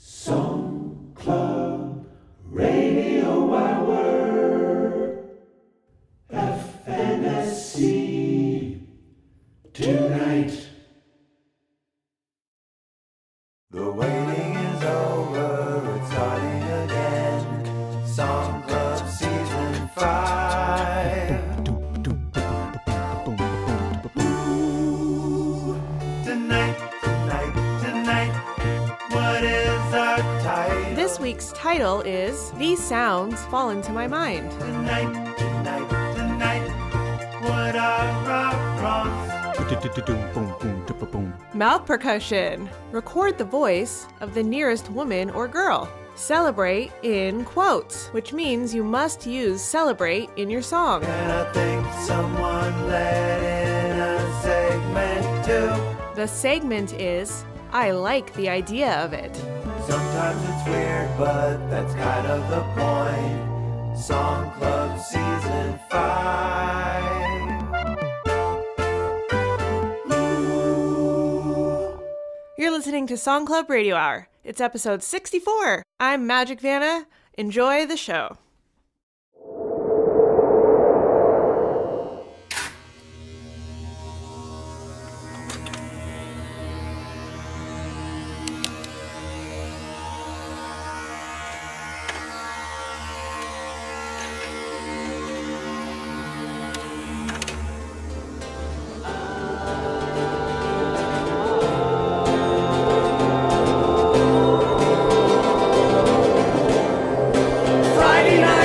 Song Club Radio Hour FNSC tonight. The waiting is over, it's starting again. Song Club Season 5. Ooh, tonight, what is our title? This week's title is These Sounds Fall Into My Mind. Tonight, what are our prompts? Mouth percussion. Record the voice of the nearest woman or girl. Celebrate in quotes, which means you must use celebrate in your song. And I think someone let in a segment too. The segment is I like the idea of it. Sometimes it's weird, but that's kind of the point. Song Club Season 5. You're listening to Song Club Radio Hour. It's episode 64. I'm Magic Vanna. Enjoy the show.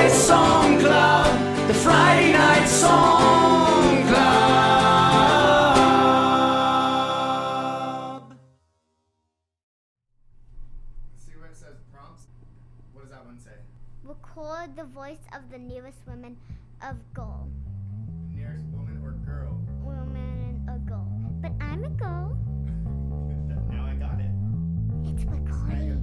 Song Club, the Friday Night Song Club. See what it says, prompts? What does that one say? Record the voice of the nearest woman of girl. Nearest woman or girl? Woman or girl. But I'm a girl. Now I got it. It's recording.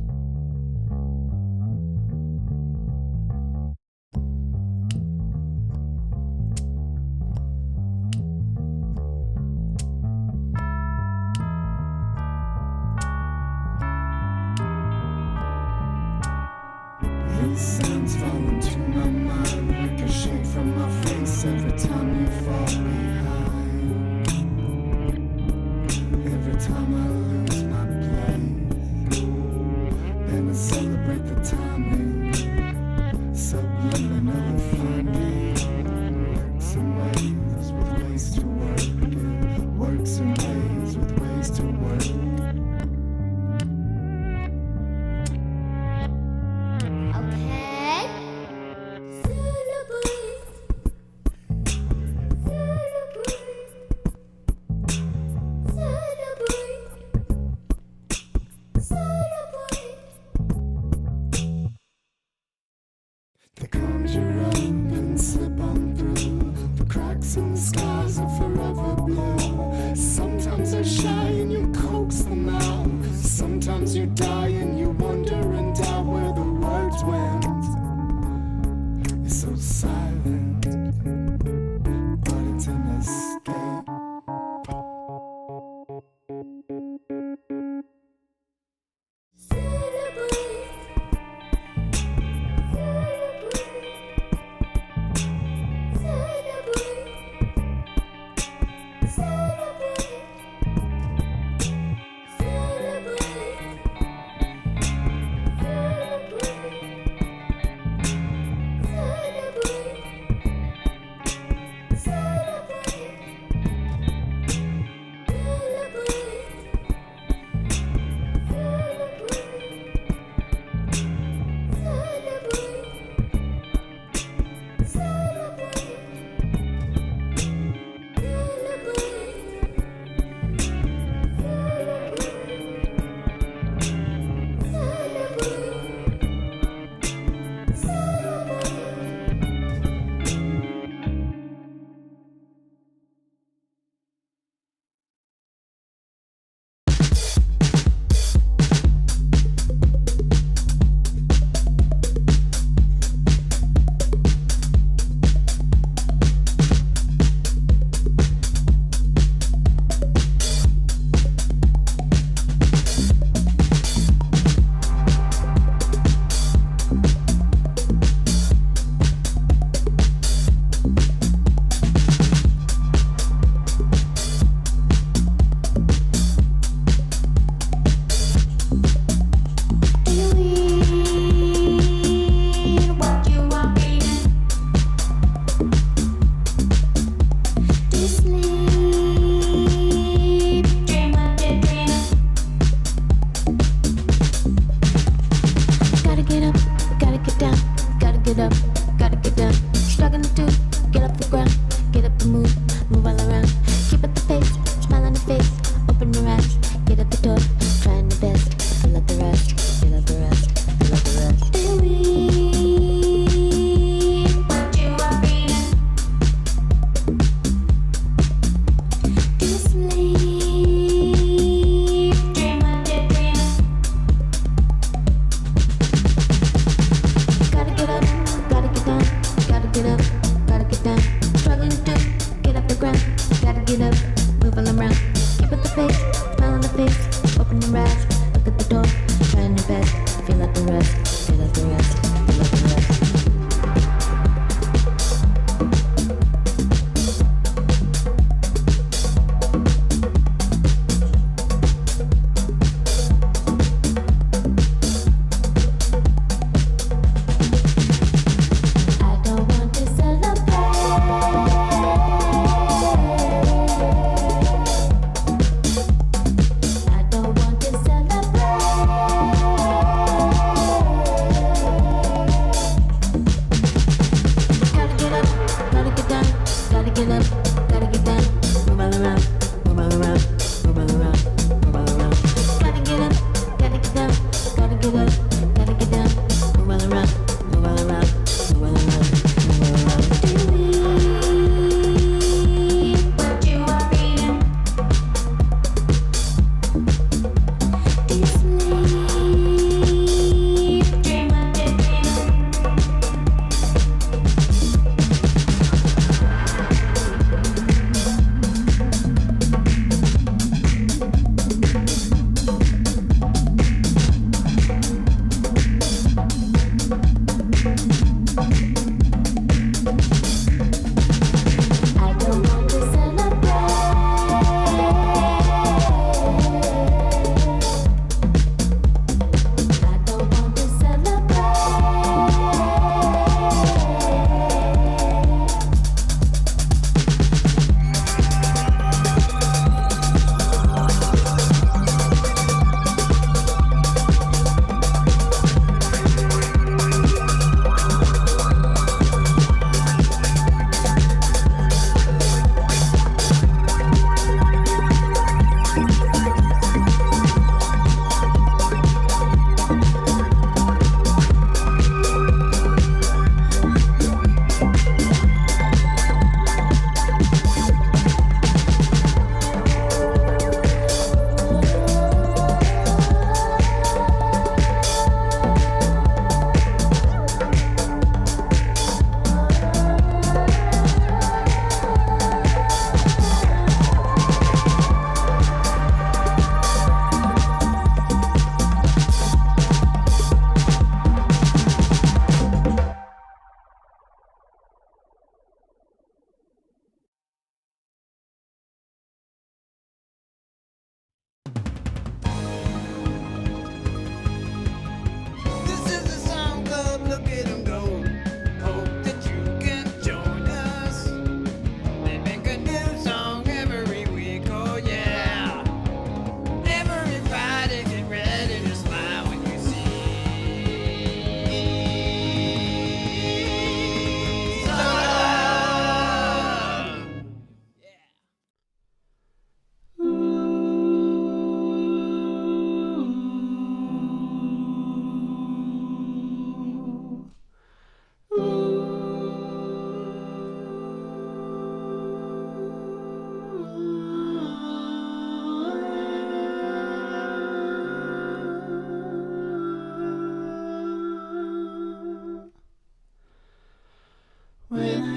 These sounds fall into my mind, ricochet from my face every time you fall behind. Every time I lose my place, then I wanna celebrate the timing, subliminal finding works and ways with ways to work, and works and ways with ways to work. Okay. Celebrate. Celebrate. Celebrate. They conjure up and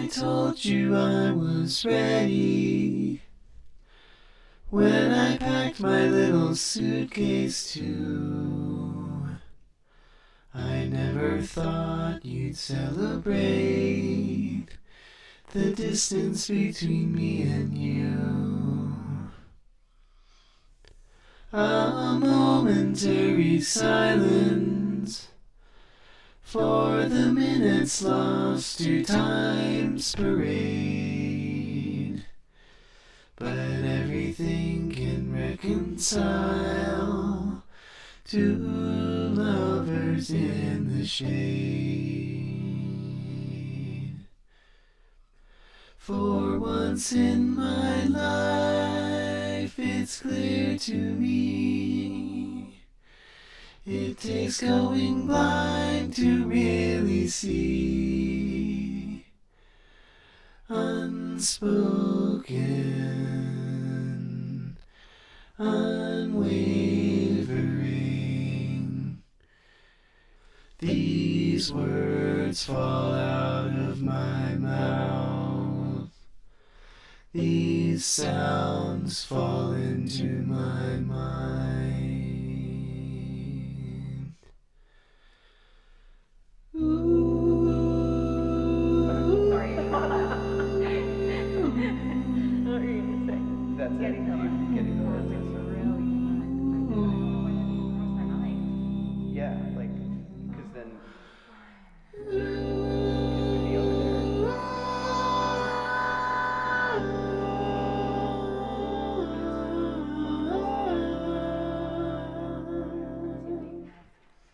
I told you I was ready. When I packed my little suitcase too, I never thought you'd celebrate the distance between me and you. A momentary silence for the minutes lost to time's parade. But everything can reconcile to lovers in the shade. For once in my life, it's clear to me, it takes going blind to really see. Unspoken, unwavering, these words fall out of my mouth. These sounds fall into my mind. Ooh. Sorry. What were you going to say? That's Getting it. over. Getting over. It's really fun. Yeah, like, because then kids would be over there.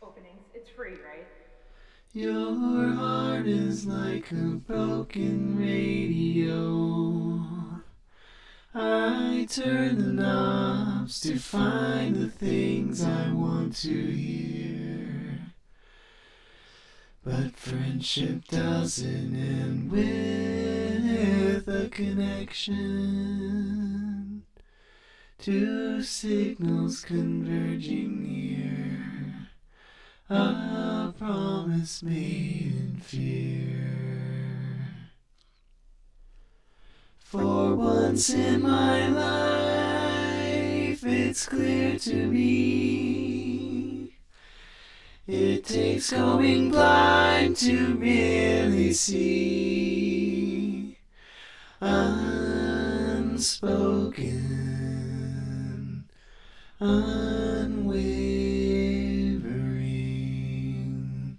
Openings. It's free, right? Your heart is like a broken radio. I turn the knobs to find the things I want to hear. But friendship doesn't end with a connection. Two signals converging near. A promise made in fear. For once in my life, it's clear to me, it takes going blind to really see. Unspoken, unwavering,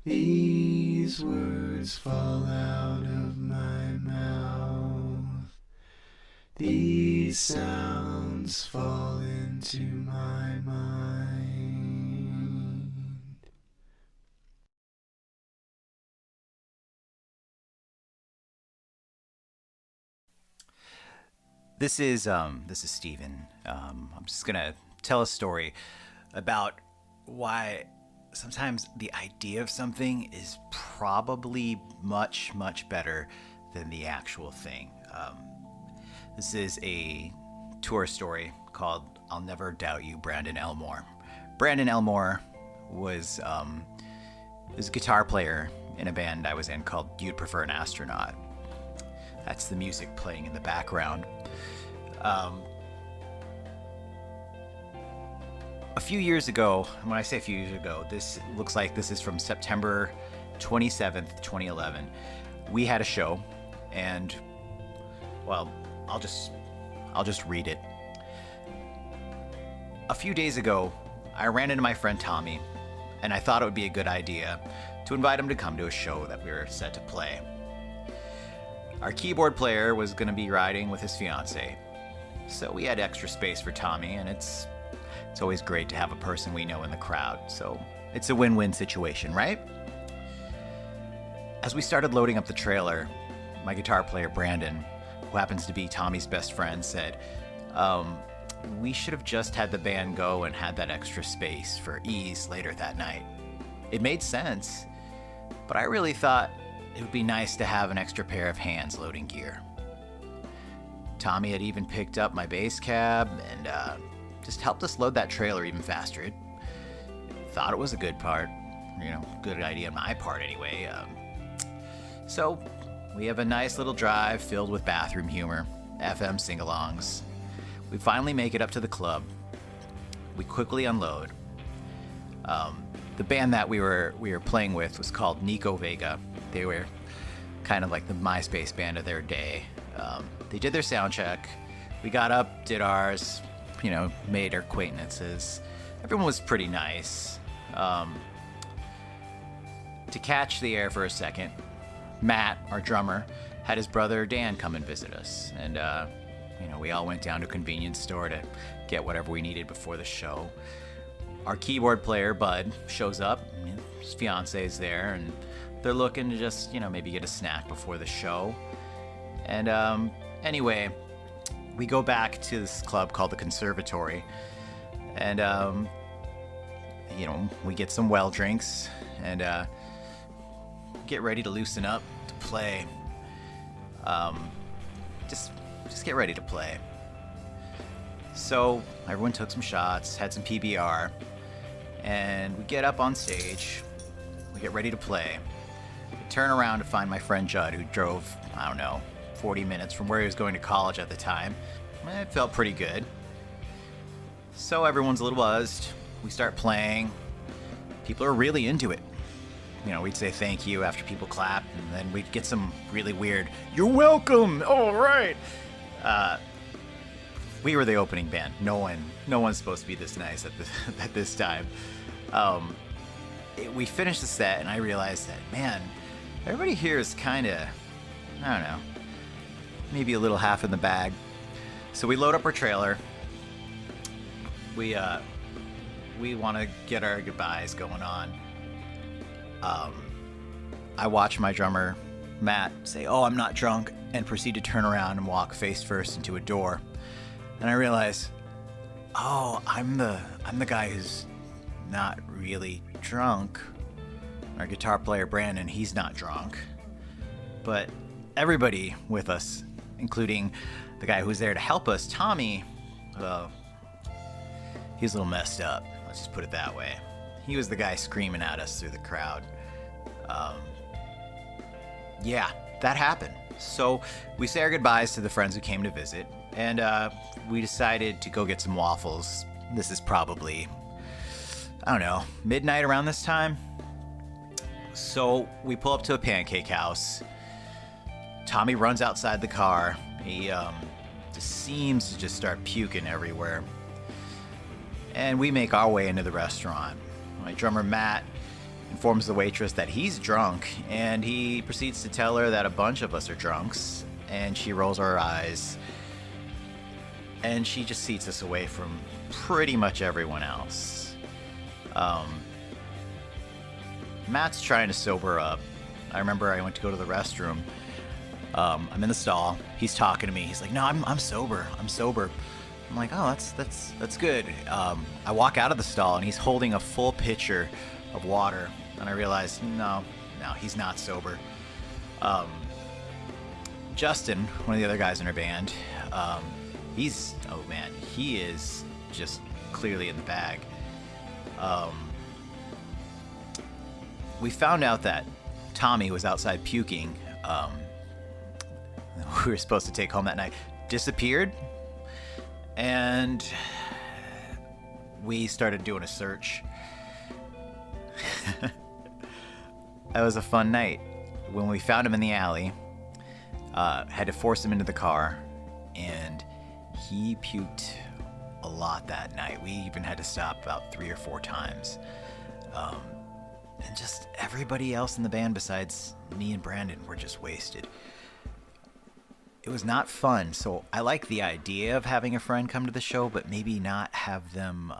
these words fall out of my mouth. These sounds fall into my mind. This is Steven. I'm just gonna tell a story about why sometimes the idea of something is probably much better than the actual thing. This is a tour story called "I'll Never Doubt You," Brandon Elmore. Brandon Elmore was a guitar player in a band I was in called You'd Prefer an Astronaut. That's the music playing in the background. A few years ago, when I say a few years ago, this looks like this is from September 27th, 2011. We had a show, and, well, I'll just read it. A few days ago, I ran into my friend Tommy, and I thought it would be a good idea to invite him to come to a show that we were set to play. Our keyboard player was going to be riding with his fiancée, so we had extra space for Tommy, and it's always great to have a person we know in the crowd, so it's a win-win situation, right? As we started loading up the trailer, my guitar player Brandon, who happens to be Tommy's best friend, said, we should have just had the band go and had that extra space for ease later that night. It made sense, but I really thought it would be nice to have an extra pair of hands loading gear. Tommy had even picked up my bass cab and just helped us load that trailer even faster. Thought it was a good part, good idea on my part anyway. So We have a nice little drive filled with bathroom humor, FM sing-alongs. We finally make it up to the club. We quickly unload. The band that we were playing with was called Nico Vega. They were kind of like the MySpace band of their day. They did their sound check. We got up, did ours, made our acquaintances. Everyone was pretty nice. To catch the air for a second, Matt, our drummer, had his brother Dan come and visit us. And, we all went down to a convenience store to get whatever we needed before the show. Our keyboard player, Bud, shows up. His fiance is there, and they're looking to just, maybe get a snack before the show. And anyway, we go back to this club called the Conservatory, and we get some well drinks and get ready to loosen up to play. Just get ready to play. So everyone took some shots, had some PBR, and we get up on stage. We get ready to play. We turn around to find my friend Judd, who drove, 40 minutes from where he was going to college at the time. It felt pretty good. So everyone's a little buzzed. We start playing. People are really into it. We'd say thank you after people clap, and then we'd get some really weird, "You're welcome, all right." We were the opening band. No one's supposed to be this nice at this time. We finished the set, and I realized that, man, everybody here is kind of, maybe a little half in the bag. So we load up our trailer. We want to get our goodbyes going on. I watch my drummer, Matt, say, "Oh, I'm not drunk," and proceed to turn around and walk face first into a door. And I realize, oh, I'm the guy who's not really drunk. Our guitar player, Brandon, he's not drunk. But everybody with us, including the guy who was there to help us, Tommy, he's a little messed up. Let's just put it that way. He was the guy screaming at us through the crowd. Yeah, that happened. So we say our goodbyes to the friends who came to visit, and we decided to go get some waffles. This is probably, midnight around this time. So we pull up to a pancake house. Tommy runs outside the car. He just seems to just start puking everywhere. And we make our way into the restaurant. My drummer, Matt, informs the waitress that he's drunk, and he proceeds to tell her that a bunch of us are drunks, and she rolls her eyes, and she just seats us away from pretty much everyone else. Matt's trying to sober up. I remember I went to go to the restroom. I'm in the stall. He's talking to me. He's like, "No, I'm sober. I'm sober." I'm like, "Oh, that's good." I walk out of the stall, and he's holding a full pitcher of water, and I realize, no, he's not sober. Justin, one of the other guys in our band, he is just clearly in the bag. We found out that Tommy was outside puking. We were supposed to take home that night. Disappeared, and we started doing a search. That was a fun night. When we found him in the alley, had to force him into the car, and he puked a lot that night. We even had to stop about 3 or 4 times. And just everybody else in the band besides me and Brandon were just wasted. It was not fun, so I like the idea of having a friend come to the show, but maybe not have them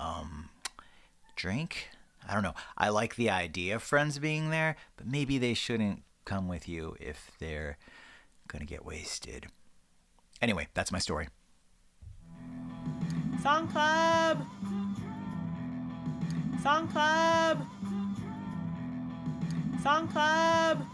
drink. I don't know. I like the idea of friends being there, but maybe they shouldn't come with you if they're gonna get wasted. Anyway, that's my story. Song Club! Song Club! Song Club!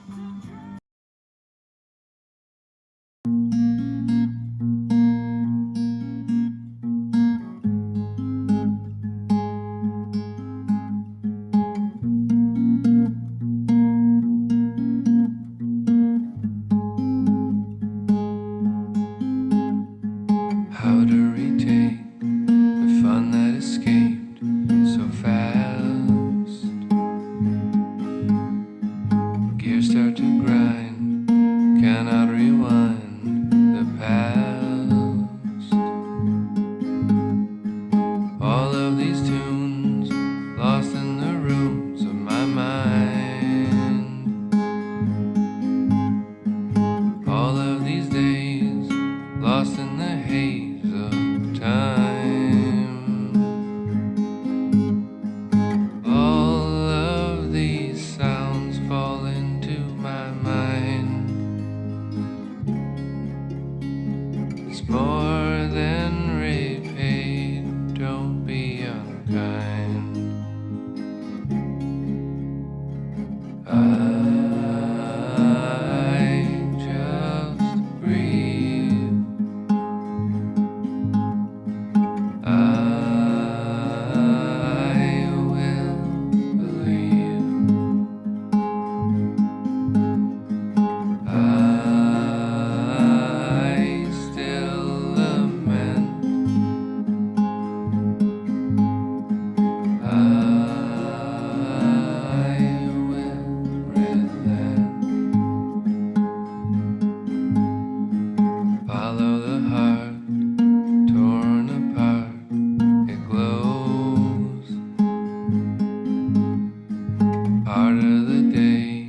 of the day.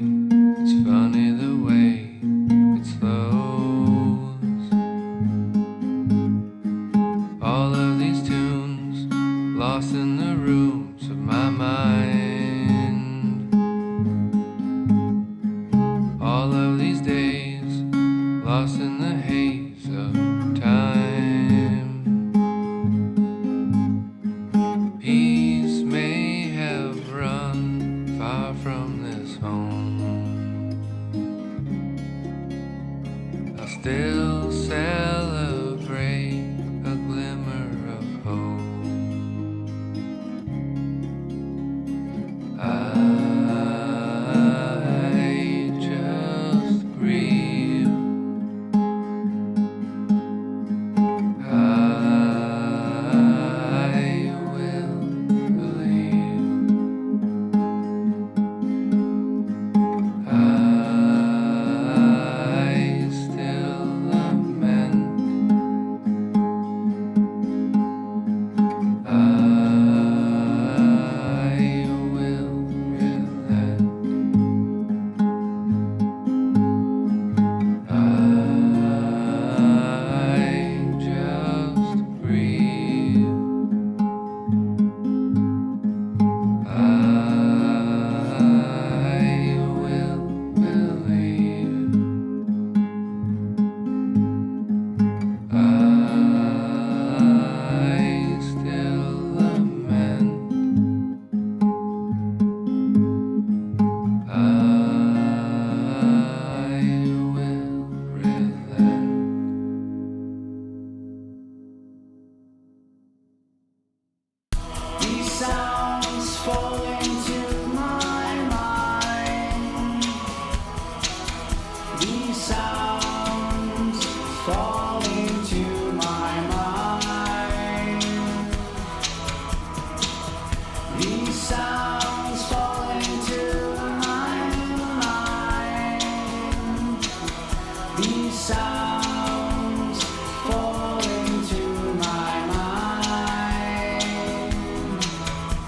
It's funny the way it slows. All of these tunes lost in the rooms of my mind. All of these days lost in the haze of time. Peace may have run far from this home. I'll still celebrate a glimmer of hope. I just grieve. I will believe. I still lament. I will relent. I just breathe. I will believe. I still lament. I will relent. These sounds fall into my mind. These sounds fall into my mind. These sounds fall into my mind. These sounds fall into my mind.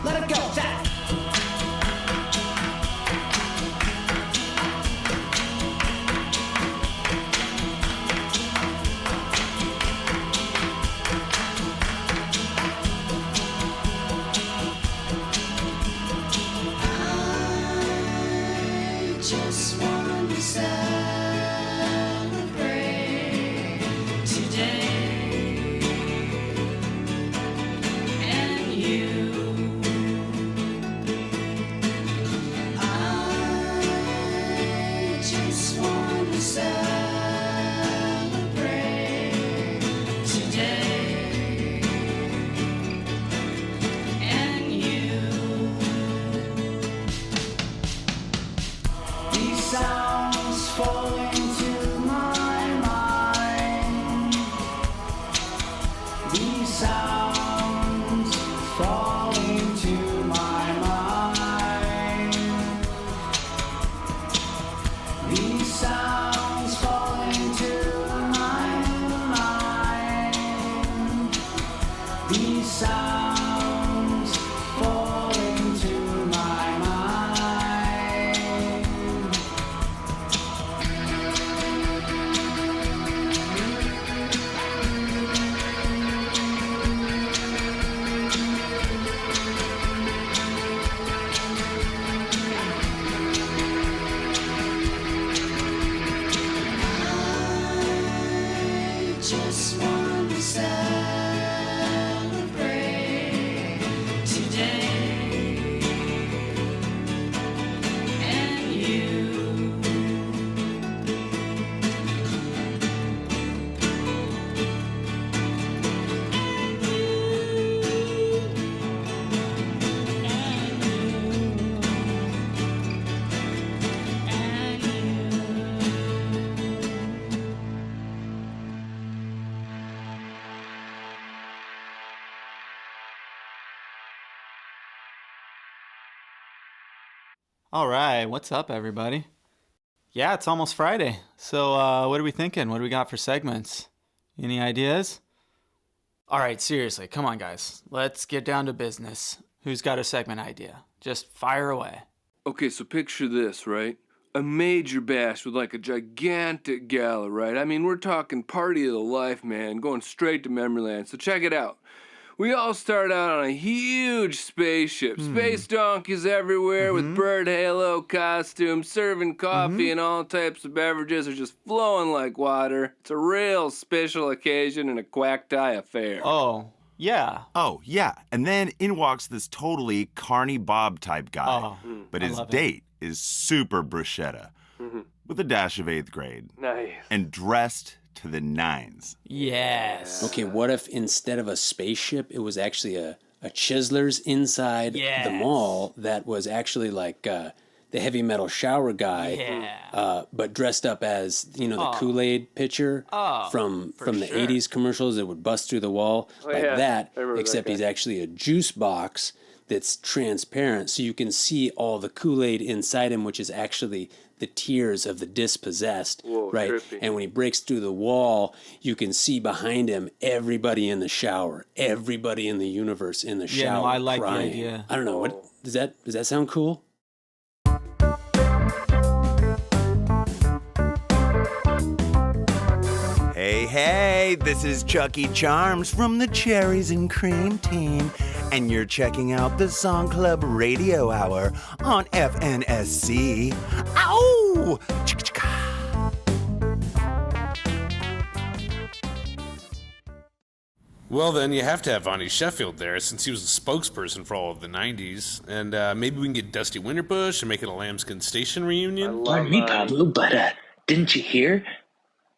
Let it go, Jack. I just want to celebrate today and you. I just want to celebrate today and you. These sounds fall into my mind. These sounds fall into my mind. These sounds fall into my mind. These sounds fall into my mind. I just want to celebrate today and you. All right, what's up, everybody? Yeah, it's almost Friday. So, what are we thinking? What do we got for segments? Any ideas? All right, seriously, come on, guys. Let's get down to business. Who's got a segment idea? Just fire away. Okay, so picture this, right? A major bash with like a gigantic gala, right? I mean, we're talking party of the life, man, going straight to memory lane. So check it out. We all start out on a huge spaceship. Space donkeys everywhere with bird halo costumes, serving coffee and all types of beverages are just flowing like water. It's a real special occasion and a quack tie affair. Oh, yeah. Oh, yeah. And then in walks this totally Carney Bob type guy. But I his love it. date is super bruschetta with a dash of 8th grade. Nice. And dressed to the nines. Yes. Okay, what if instead of a spaceship, it was actually a Chiseler's inside the mall that was actually like the heavy metal shower guy, but dressed up as, the Kool-Aid pitcher from the 80s commercials that would bust through the wall that, except he's actually a juice box that's transparent so you can see all the Kool-Aid inside him, which is actually the tears of the dispossessed, right? Trippy. And when he breaks through the wall, you can see behind him everybody in the shower, everybody in the universe in the shower. Yeah, no, I like crying. the idea. I don't know, what does that sound cool? Hey, this is Chucky Charms from the Cherries and Cream team, and you're checking out the Song Club Radio Hour on FNSC. Ow! Chicka-chicka. Well, then you have to have Vonnie Sheffield there, since he was the spokesperson for all of the 90s. And maybe we can get Dusty Winterbush and make it a Lambskin Station reunion. Pardon me, Pablo, but didn't you hear?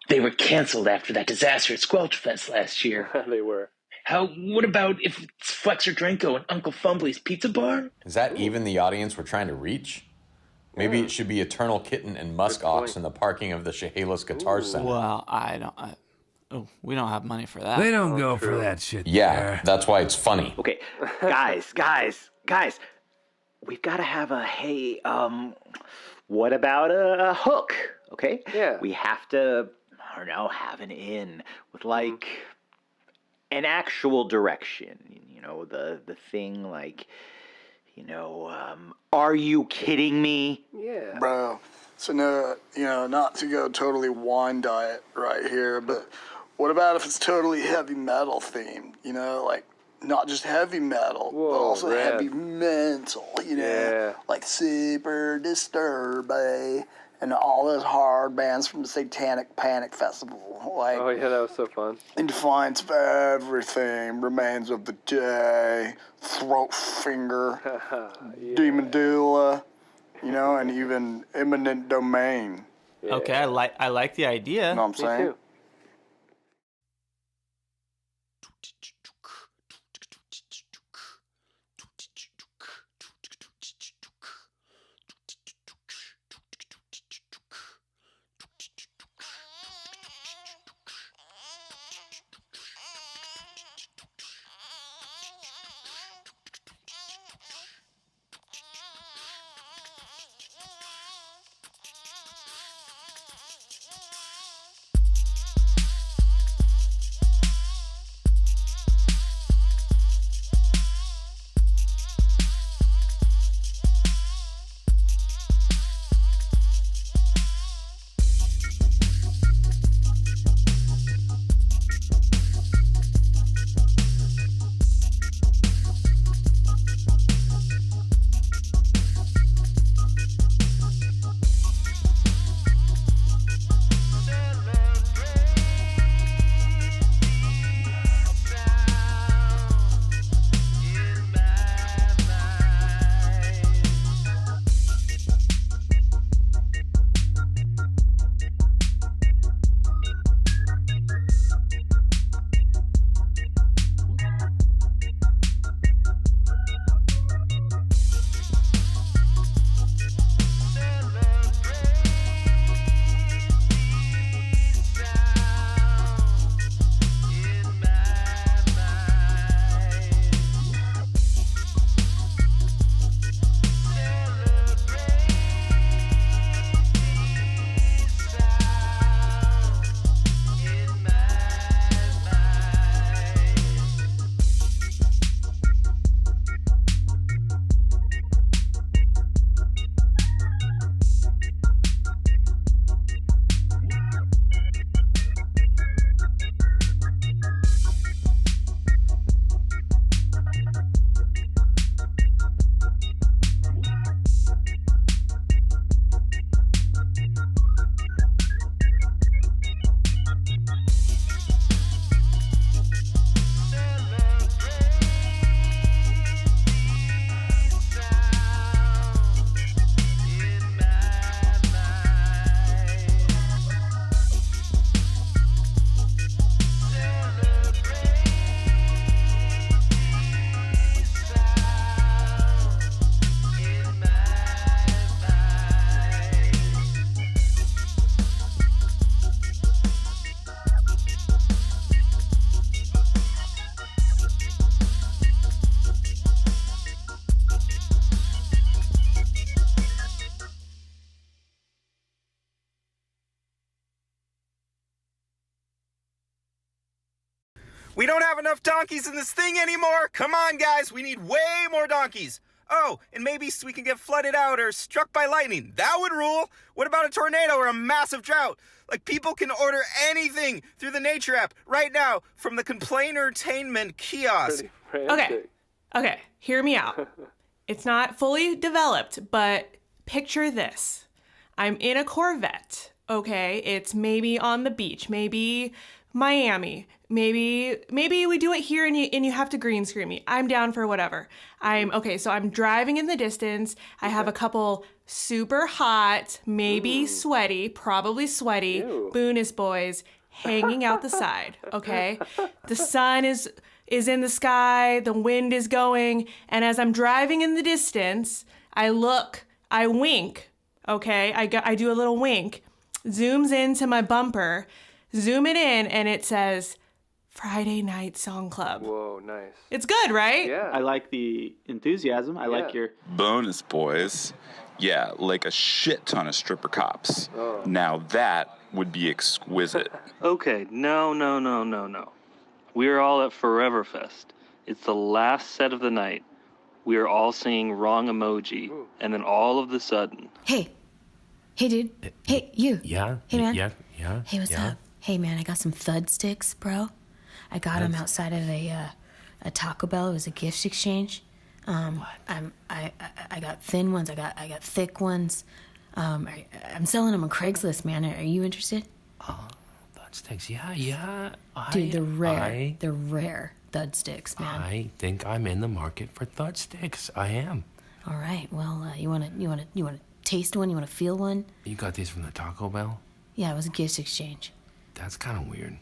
They were canceled after that disaster at Squelch Fest last year. They were. What about if it's Flexer Drenko and Uncle Fumbly's Pizza Barn? Is that even the audience we're trying to reach? Maybe it should be Eternal Kitten and Musk Ox in the parking of the Chehalis Guitar Center. Well, we don't have money for that. They don't go for that shit. Yeah, that's why it's funny. Okay, guys, we've got to have what about a hook, okay? Yeah. We have to, I don't know, have an in with like an actual direction, the thing like, are you kidding me? Yeah. Bro, so no, not to go totally wine diet right here, but what about if it's totally heavy metal themed, like not just heavy metal, but also heavy mental, like Super Disturbed and all those hard bands from the Satanic Panic Festival. Like, oh, yeah, that was so fun. In defiance of everything, Remains of the Day, Throat Finger, Demon Doula, and even Imminent Domain. Yeah. Okay, I like the idea. You know what I'm saying? Me too. We don't have enough donkeys in this thing anymore. Come on, guys. We need way more donkeys. Oh, and maybe we can get flooded out or struck by lightning. That would rule. What about a tornado or a massive drought? Like, people can order anything through the Nature app right now from the Complainer-tainment kiosk. Okay, hear me out. It's not fully developed, but picture this. I'm in a Corvette, okay? It's maybe on the beach, maybe Miami, maybe we do it here and you have to green screen me. I'm down for whatever. So I'm driving in the distance. I have a couple super hot, maybe sweaty, probably sweaty, Boonis boys hanging out the side, okay? The sun is in the sky, the wind is going, and as I'm driving in the distance, I wink, okay? I do a little wink, zooms into my bumper, zoom it in, and it says, Friday Night Song Club. Whoa, nice. It's good, right? Yeah. I like the enthusiasm. I like your... Bonus boys. Yeah, like a shit ton of stripper cops. Now that would be exquisite. Okay, no. We're all at Forever Fest. It's the last set of the night. We are all singing Wrong Emoji, and then all of the sudden... Hey, dude. Hey, you. Yeah? Hey, man. Yeah? Hey, what's up? Hey, man, I got some thud sticks, bro. I got them outside of a Taco Bell. It was a gift exchange. I got thin ones. I got thick ones. I'm selling them on Craigslist, man. Are you interested? Thud sticks. Yeah. Dude, they're rare thud sticks, man. I think I'm in the market for thud sticks. I am. All right. Well, you wanna taste one? You wanna feel one? You got these from the Taco Bell? Yeah, it was a gift exchange. That's kind of weird.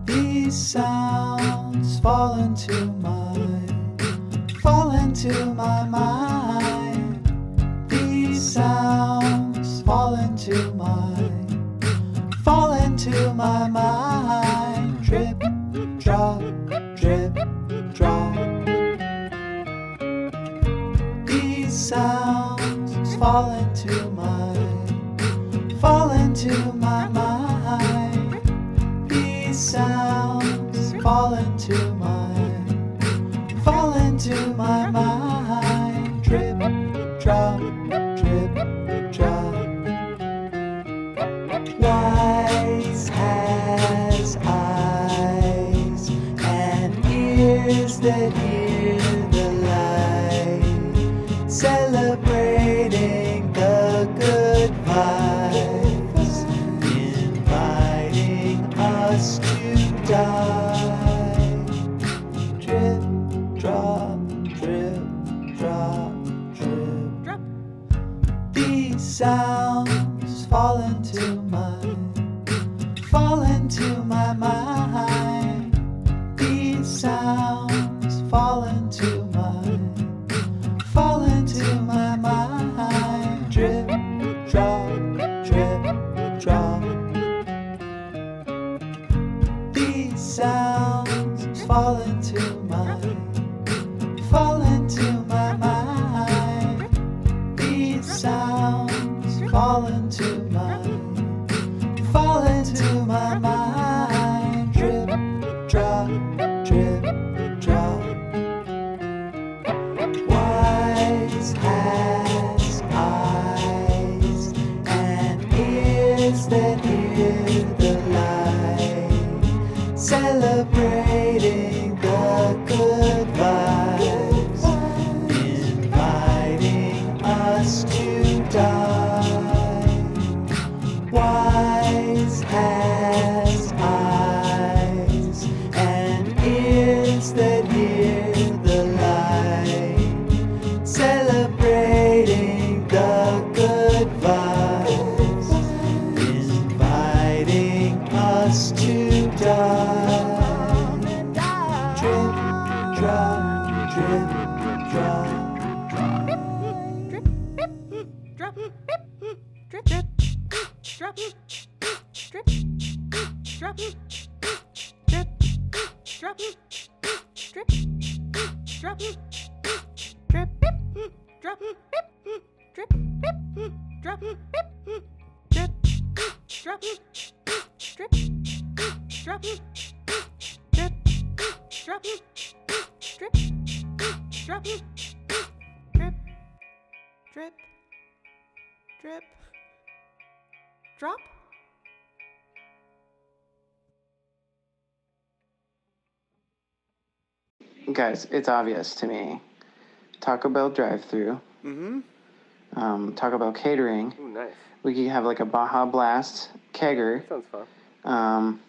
These sounds fall into my mind. These sounds fall into my mind. Drip, drop, drip, drop. These sounds fall into my mind. These sounds fall into my mind. Drip, drop, drip, drop. Wise has eyes and ears that hear the light, celebrating the good vibes, inviting us to die. Drip, drop, drip, drop, drip. These sounds fall into my mind. These sounds fall into my mind. Drip, drop, drip, drop. These sounds fall into my mind. These sounds fall into my mind. Drip, drop, drip, drop. Wise has eyes and ears that hear the light, celebrating the good vibes, inviting us to die. Wise has eyes and ears that hear the light, celebrating the good vibes, inviting us to die. Drip, drop, drip, drop. Drop. drip, drop, drip, drip, drip, drop. Guys, it's obvious to me. Taco Bell drive-through. Mm-hmm. Taco Bell catering. Ooh, nice. We could have like a Baja Blast kegger. That sounds fun.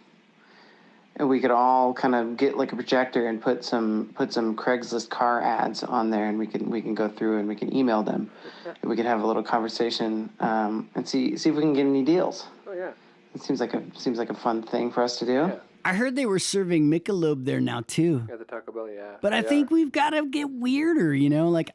And we could all kind of get like a projector and put some Craigslist car ads on there, and we can go through and we can email them, and we could have a little conversation and see if we can get any deals. Oh yeah. It seems like a fun thing for us to do. Yeah. I heard they were serving Michelob there now too. Yeah, the Taco Bell, yeah. But I think we've got to get weirder, you know? Like,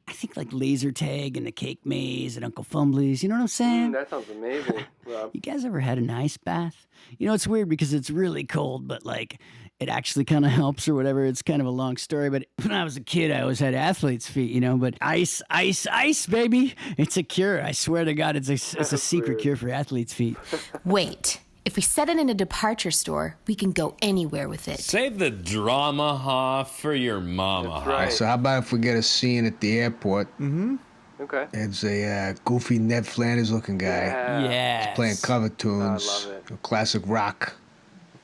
I think like laser tag and the cake maze and Uncle Fumblies, you know what I'm saying? That sounds amazing, Rob. You guys ever had an ice bath? You know, it's weird because it's really cold, but like it actually kind of helps or whatever. It's kind of a long story, but when I was a kid, I always had athlete's feet, you know, but ice, baby. It's a cure. I swear to God, it's a secret cure for athlete's feet. Wait. If we set it in a departure store, we can go anywhere with it. Save the drama, ha, for your mama, ha. Right. All right, so how about if we get a scene at the airport? Mm-hmm. Okay. It's a goofy Ned Flanders looking guy. Yeah. He's playing cover tunes. I love it. Classic rock.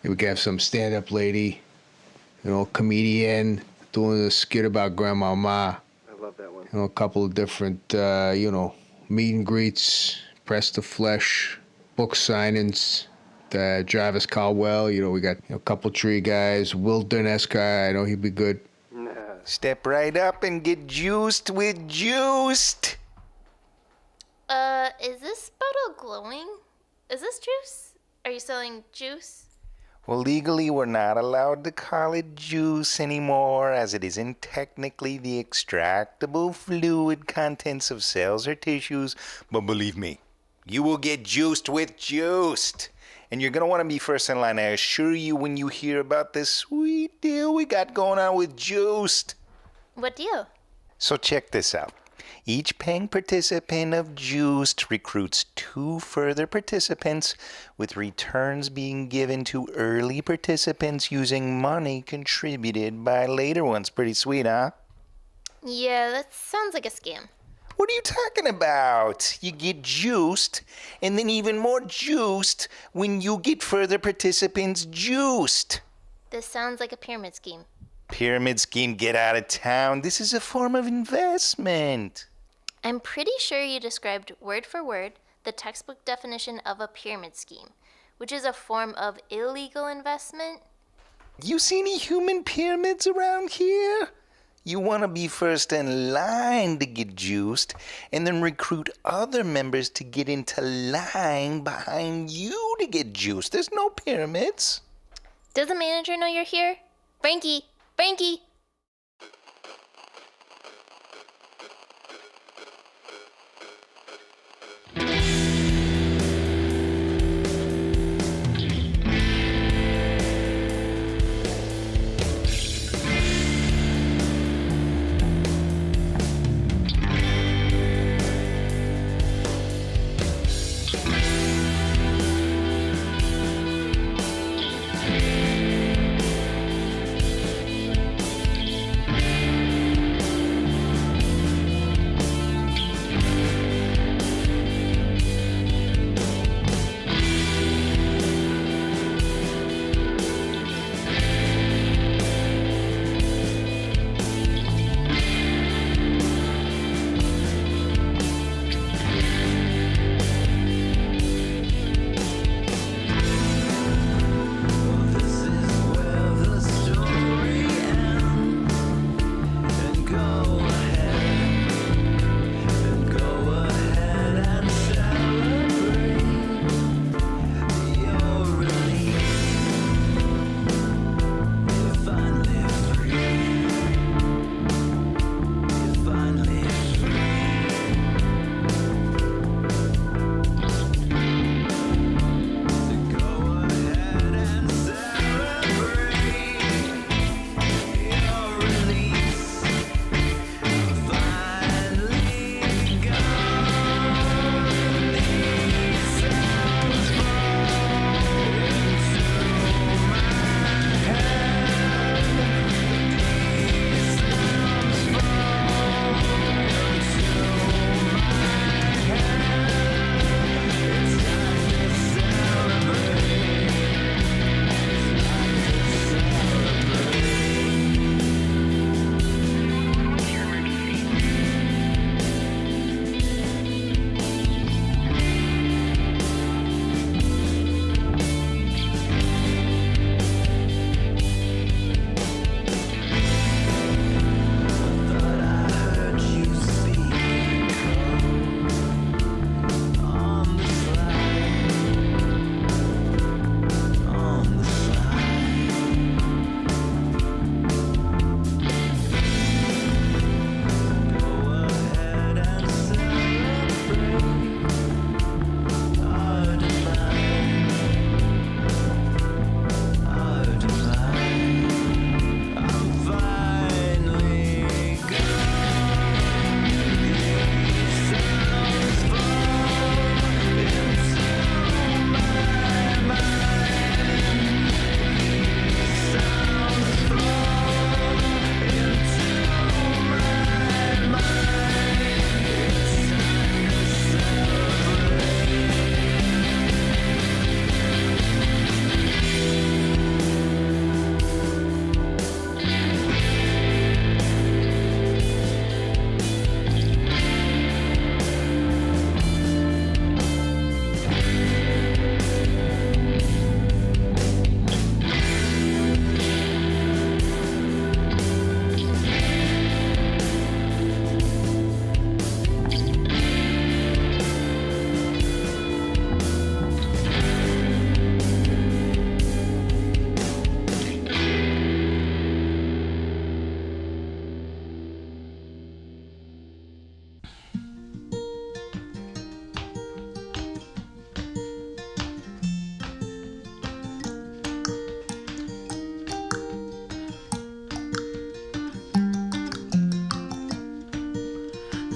We could have some stand-up lady, you know, comedian doing a skit about Grandmama. I love that one. You know, a couple of different, meet and greets, press the flesh, book signings. Jarvis Caldwell, you know, we got a couple tree guys. Will Durnescar, I know he'd be good. Step right up and get juiced with Juiced. Is this bottle glowing? Is this juice? Are you selling juice? Well, legally, we're not allowed to call it juice anymore, as it isn't technically the extractable fluid contents of cells or tissues. But believe me, you will get juiced with Juiced. And you're going to want to be first in line, I assure you, when you hear about this sweet deal we got going on with Juiced. What deal? So check this out. Each paying participant of Juiced recruits 2 further participants, with returns being given to early participants using money contributed by later ones. Pretty sweet, huh? Yeah, that sounds like a scam. What are you talking about? You get juiced, and then even more juiced when you get further participants juiced. This sounds like a pyramid scheme. Pyramid scheme, get out of town. This is a form of investment. I'm pretty sure you described word for word the textbook definition of a pyramid scheme, which is a form of illegal investment. You see any human pyramids around here? You want to be first in line to get juiced, and then recruit other members to get into line behind you to get juiced. There's no pyramids. Does the manager know you're here? Frankie! Frankie!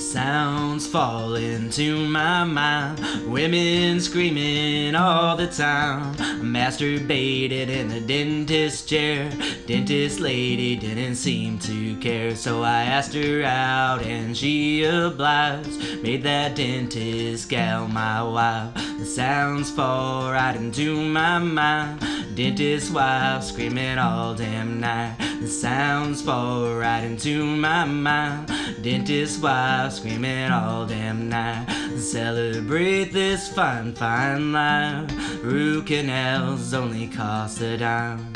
sounds fall into my mind. Women screaming all the time. Masturbated in a dentist chair. Dentist lady didn't seem to care, so I asked her out and she obliged. Made that dentist gal my wife. The sounds fall right into my mind. Dentist wife screaming all damn night. The sounds fall right into my mind. Dentist wife screaming all damn night. Celebrate this fine, fine life. Root canals only cost a dime.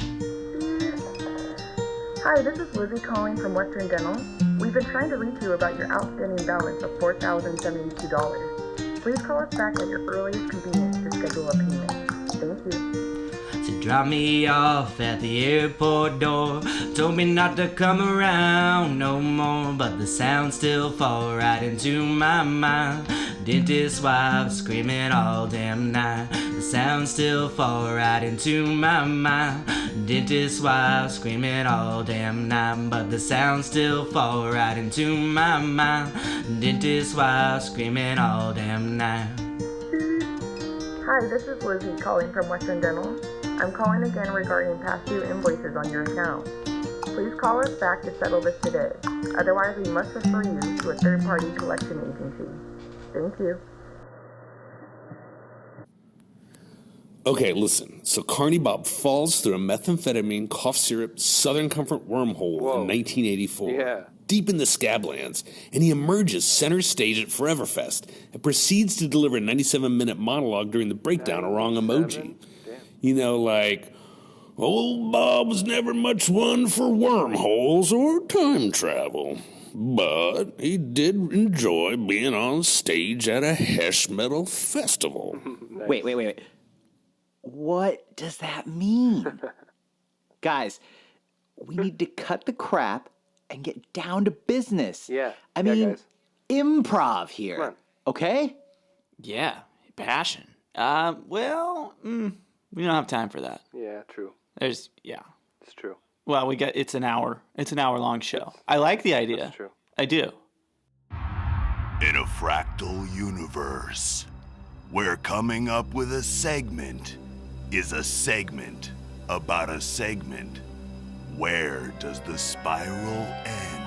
Hi, this is Lizzie calling from Western Dental. We've been trying to reach you about your outstanding balance of $4,072. Please call us back at your earliest convenience to schedule a payment. Thank you. To drop me off at the airport door. Told me not to come around no more, but the sounds still fall right into my mind. Dentist wife screaming all damn night. The sounds still fall right into my mind. Dentist wife screaming all damn night, but the sounds still fall right into my mind. Dentist wife screaming all damn night. Hi, this is Lizzie calling from Western Dental. I'm calling again regarding past due invoices on your account. Please call us back to settle this today. Otherwise, we must refer you to a third-party collection agency. Thank you. Okay, listen. So Carney Bob falls through a methamphetamine cough syrup Southern Comfort wormhole in 1984. Yeah. Deep in the Scablands, and he emerges center stage at Foreverfest and proceeds to deliver a 97-minute monologue during the breakdown of Wrong Emoji. You know, like, old Bob was never much one for wormholes or time travel, but he did enjoy being on stage at a Hesh metal festival. Wait. What does that mean? Guys, we need to cut the crap and get down to business. Yeah. I mean, improv here. Come on. Okay? Yeah, passion. We don't have time for that. Yeah, true. It's true. Well, it's an hour long show. I like the idea. That's true. I do. In a fractal universe, where coming up with a segment is a segment about a segment, where does the spiral end?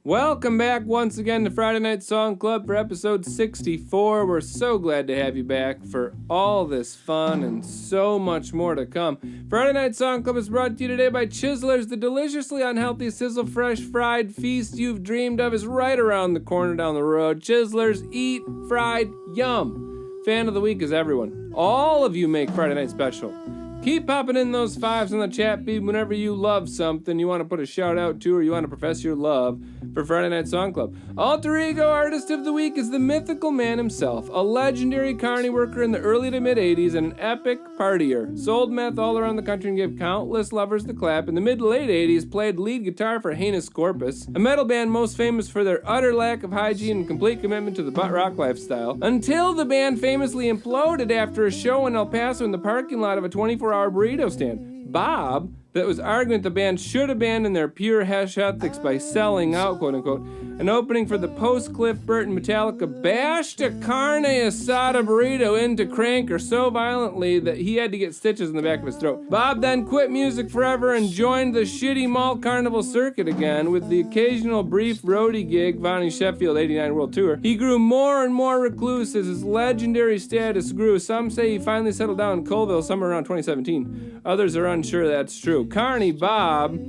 Welcome back once again to Friday Night Song Club for episode 64. We're so glad to have you back for all this fun and so much more to come. Friday Night Song Club is brought to you today by Chislers. The deliciously unhealthy sizzle fresh fried feast you've dreamed of is right around the corner down the road. Chislers, eat fried, yum. Fan of the week is everyone. All of you make Friday night special. Keep popping in those fives on the chat feed whenever you love something you want to put a shout out to or you want to profess your love for Friday Night Song Club. Alter ego artist of the week is the mythical man himself, a legendary carny worker in the early to mid 80s and an epic partier. Sold meth all around the country and gave countless lovers the clap. In the mid to late 80s, played lead guitar for Heinous Corpus, a metal band most famous for their utter lack of hygiene and complete commitment to the butt rock lifestyle, until the band famously imploded after a show in El Paso in the parking lot of a 24-hour burrito stand. Bob, that was arguing that the band should abandon their pure Hesh ethics by selling out, quote-unquote, an opening for the post-Cliff Burton Metallica bashed a carne asada burrito into Cranker so violently that he had to get stitches in the back of his throat. Bob then quit music forever and joined the shitty mall carnival circuit again with the occasional brief roadie gig founding Sheffield 89 World Tour. He grew more and more recluse as his legendary status grew. Some say he finally settled down in Colville somewhere around 2017. Others are unsure that's true. Carney Bob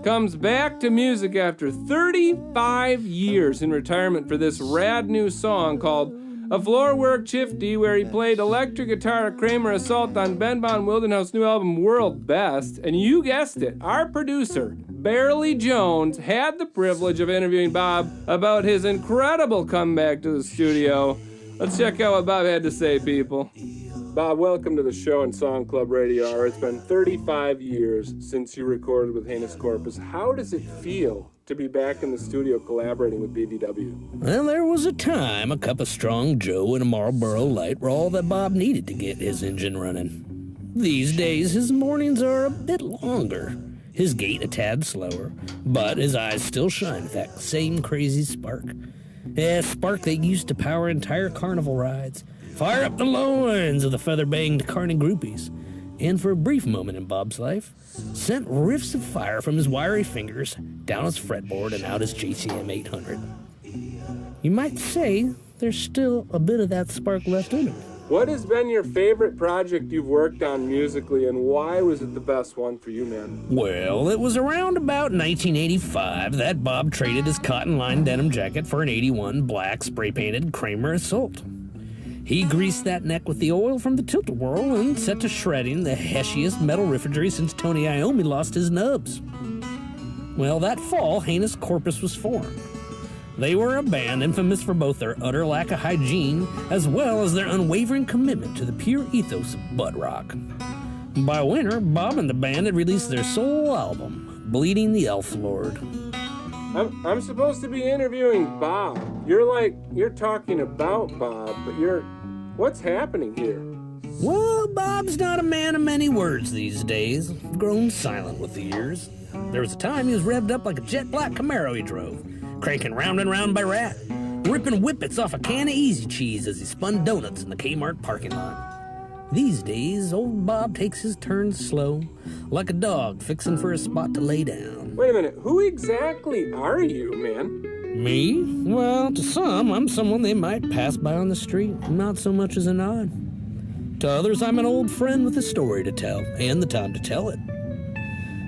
comes back to music after 35 years in retirement for this rad new song called A Floorwork Chifty, where he played electric guitar at Kramer Assault on Ben Von Wildenhouse's new album World Best. And you guessed it, our producer, Barely Jones, had the privilege of interviewing Bob about his incredible comeback to the studio. Let's check out what Bob had to say, people. Bob, welcome to the show and Song Club Radio Hour. It's been 35 years since you recorded with Heinous Corpus. How does it feel to be back in the studio collaborating with BBW. Well, there was a time a cup of Strong Joe and a Marlboro Light were all that Bob needed to get his engine running. These days, his mornings are a bit longer, his gait a tad slower, but his eyes still shine with that same crazy spark. A spark that used to power entire carnival rides, fire up the loins of the feather-banged carny groupies, and for a brief moment in Bob's life, sent rifts of fire from his wiry fingers down his fretboard and out his JCM 800. You might say there's still a bit of that spark left in him. What has been your favorite project you've worked on musically, and why was it the best one for you, man? Well, it was around about 1985 that Bob traded his cotton-lined denim jacket for an 81 black spray-painted Kramer Assault. He greased that neck with the oil from the tilt-a-whirl and set to shredding the heshiest metal riffadry since Tony Iommi lost his nubs. Well, that fall, Heinous Corpus was formed. They were a band infamous for both their utter lack of hygiene as well as their unwavering commitment to the pure ethos of butt rock. By winter, Bob and the band had released their solo album, Bleeding the Elf Lord. I'm supposed to be interviewing Bob. You're talking about Bob, but what's happening here? Well, Bob's not a man of many words these days, grown silent with the years. There was a time he was revved up like a jet black Camaro he drove, cranking round and round by rat, ripping whippets off a can of Easy Cheese as he spun donuts in the Kmart parking lot. These days, old Bob takes his turns slow, like a dog fixing for a spot to lay down. Wait a minute, who exactly are you, man? Me? Well, to some, I'm someone they might pass by on the street, not so much as a nod. To others, I'm an old friend with a story to tell, and the time to tell it.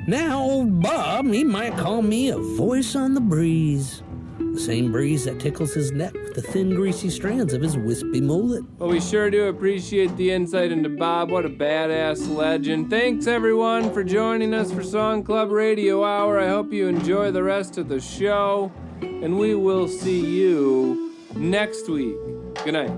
Now, old Bob, he might call me a voice on the breeze. The same breeze that tickles his neck with the thin, greasy strands of his wispy mullet. Well, we sure do appreciate the insight into Bob. What a badass legend. Thanks, everyone, for joining us for Song Club Radio Hour. I hope you enjoy the rest of the show, and we will see you next week. Good night.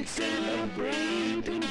Celebrate and